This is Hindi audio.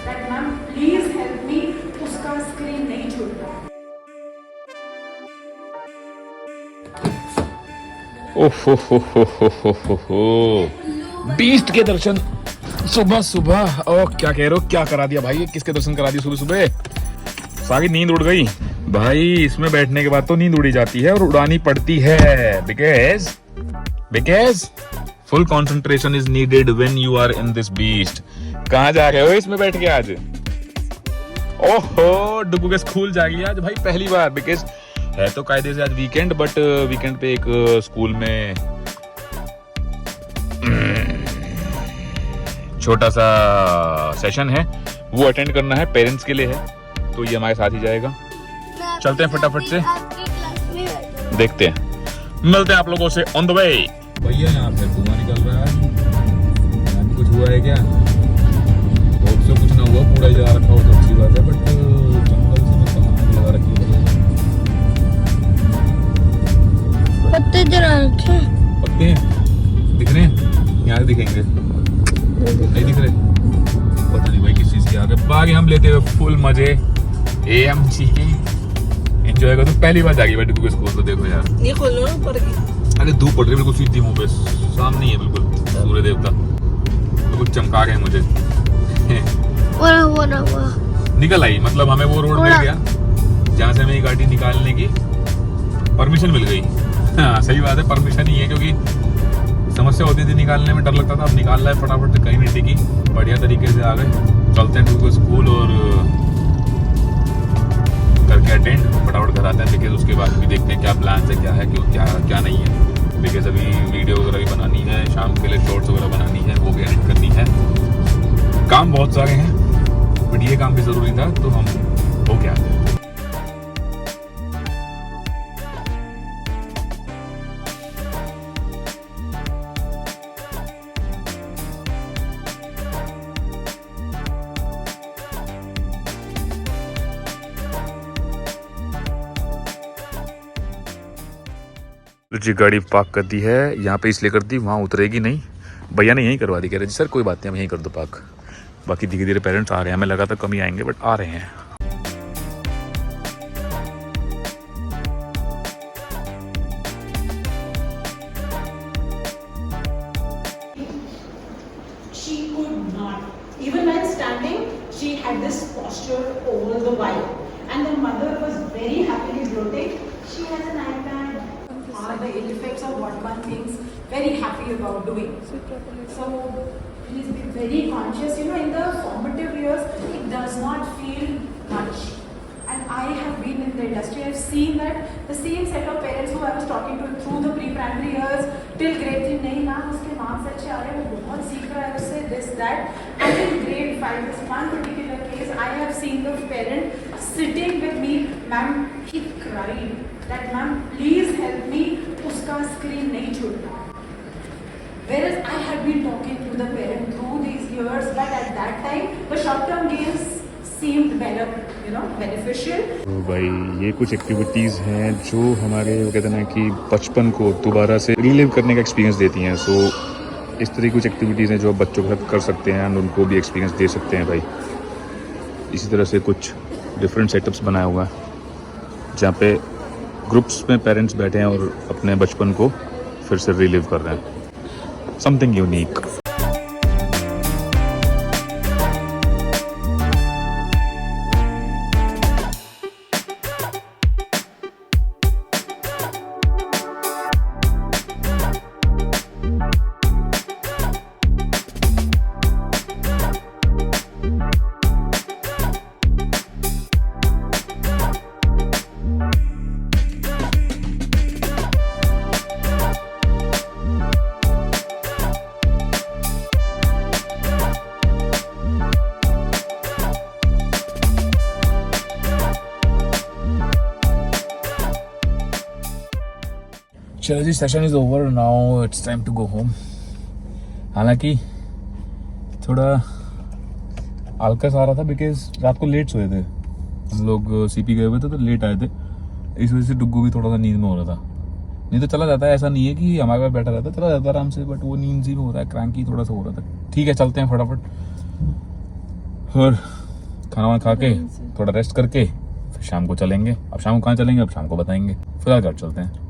That ma'am please help me, उसका स्क्रीन नहीं छूटता। ओहो, बीस्ट के दर्शन सुबह सुबह। ओ क्या कह रहे हो, क्या करा दिया भाई, किसके दर्शन करा दिए सुबह सुबह। सारी नींद उड़ गई भाई। इसमें बैठने के बाद तो नींद उड़ी जाती है और उड़ानी पड़ती है, because full concentration is needed when you are in this beast. कहाँ जा रहे हो इसमें बैठ के आज? ओहो, डुगू के स्कूल जाएगी आज भाई पहली बार, बिकॉज है तो कायदे से आज वीकेंड, बट वीकेंड पे एक स्कूल में छोटा सा सेशन है, वो अटेंड करना है, पेरेंट्स के लिए है, तो ये हमारे साथ ही जाएगा। चलते हैं फटाफट से, देखते हैं, मिलते हैं आप लोगों से ऑन द वे। भैया यहाँ पे धुआं निकल रहा है, यहाँ कुछ हुआ है क्या? बहुत से कुछ ना हुआ, पूरा ही जला रखा हो तो अच्छी बात है, बट जंगल से में कहाँ लगा रखी है? पत्ते जला रखे, पत्ते दिख रहे हैं? यहाँ दिखेंगे, नहीं दिख रहे, पता नहीं भाई किस चीज की आगे। बाकी हम लेते हुए फुल मजे, AMG की एंजॉय कर। तो पहली बार जाएगी बेटी को स्कूल, तो देखो यार ये खोलो ना ऊपर की। अरे धूप पड़ रही है बिल्कुल सीधी मुंह पे, सामने ही है बिल्कुल सूर्य देवता, बिल्कुल चमका रहे हैं मुझे। वो निकल आई, मतलब हमें वो रोड मिल गया जहाँ से हमें गाड़ी निकालने की परमिशन मिल गई। हाँ सही बात है, परमिशन ही है, क्योंकि समस्या होती थी निकालने में, डर लगता था। अब निकाल रहा है फटाफट से, कहीं नहीं टिकी, बढ़िया तरीके से आ गए। चलते हैं टू स्कूल और करके अटेंड, फटाफट घर आते हैं। देखिए उसके बाद भी देखते हैं क्या प्लान है, क्या है, क्यों क्या क्या नहीं है। देखिए सभी वीडियो वगैरह भी बनानी है, शाम के लिए शॉर्ट्स वगैरह बनानी है, वो भी एडिट करनी है। काम बहुत सारे हैं, बट ये काम भी ज़रूरी था, तो हम हो गया। जी गाड़ी पार्क कर दी है यहाँ पे, इसलिए कर दी, वहाँ उतरेगी नहीं। भैया ने यहीं करवा दी, कह रहे जी सर कोई बात नहीं, हम यहीं कर दो पार्क। बाकी धीरे धीरे पेरेंट्स आ रहे हैं, हमें लगा था कम ही आएंगे, बट आ रहे हैं। She could not. Even when standing, she had this posture all the while. And the mother was very happily gloating. She has an iPad. Are the ill effects of what one thinks very happy about doing. So please be very conscious. You know, in the formative years, it does not feel much. And I have been in the industry. I've seen that the same set of parents who I was talking to through the pre-primary years till grade 3, नहीं ना उसके मार्क्स अच्छे आ रहे हैं, वो बहुत सीख रहा है उससे, this that. And in grade 5, this one particular case, I have seen the parent sitting with me, ma'am, he cried that ma'am, please help me, उसका screen नहीं छूटता. Whereas I had been talking to the parent through these years, but at that time the short-term gains seemed better, you know, beneficial. तो भाई ये कुछ एक्टिविटीज़ हैं जो हमारे वो कहते हैं ना कि बचपन को दोबारा से रिलीव करने का एक्सपीरियंस देती हैं। सो इस तरह की कुछ एक्टिविटीज़ हैं जो आप बच्चों के साथ कर सकते हैं एंड उनको भी एक्सपीरियंस दे सकते हैं भाई। इसी तरह से कुछ डिफरेंट सेटअप्स बनाया हुआ है जहाँ पे ग्रुप्स में पेरेंट्स बैठे हैं और अपने बचपन को फिर से रिलीव कर रहे हैं, समथिंग यूनिक। चलो जी, session is over, now it's time to go home. हालांकि थोड़ा आलकस आ रहा था बिकॉज रात को लेट सोए थे हम लोग, CP गए हुए थे तो लेट आए थे, इस वजह से डुग्गू भी थोड़ा सा नींद में हो रहा था। नहीं तो चला जाता है, ऐसा नहीं है कि हमारे पास बैठा रहता, चला जाता आराम से, बट वो नींद सी में हो रहा है, क्रैंकी थोड़ा सा हो रहा था। ठीक है चलते हैं फटाफट, और खाना वाना खा के थोड़ा रेस्ट करके फिर शाम को चलेंगे। अब शाम को कहाँ चलेंगे अब शाम को बताएंगे, फिलहाल घर चलते हैं।